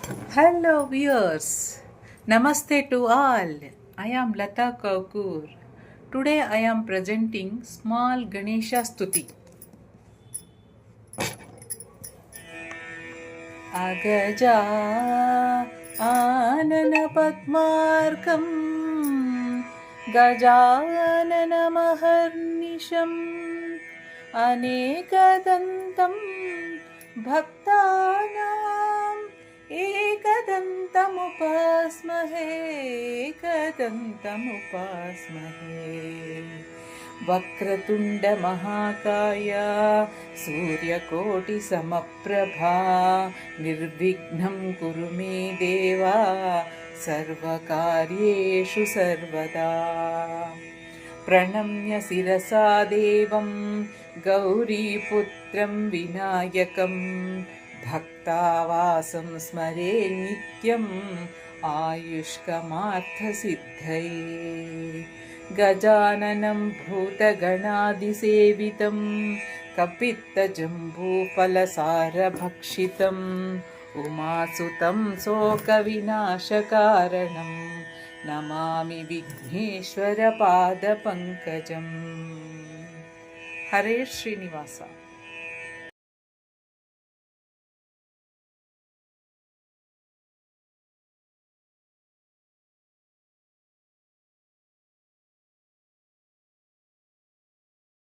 Hello viewers, Namaste to all. I am Lata Kaukur. Today I am presenting small Ganesha Stuti. Agaja Anana Padmarkam Gajanana Maharnisham Anekadantam Bhaktanam एकदन्तमुपास्महे वक्रतुण्डमहाकाय सूर्यकोटिसमप्रभा निर्विघ्नं कुरु मे देव सर्वकार्येषु सर्वदा प्रणम्य शिरसा देवं गौरीपुत्रं विनायकं भक्तावासं स्मरे नित्यम् आयुष्कमार्थसिद्धये गजाननं भूतगणादिसेवितं कपित्तजम्बूफलसारभक्षितम् उमासुतं शोकविनाशकारणं नमामि विघ्नेश्वरपादपङ्कजम् हरे श्रीनिवास।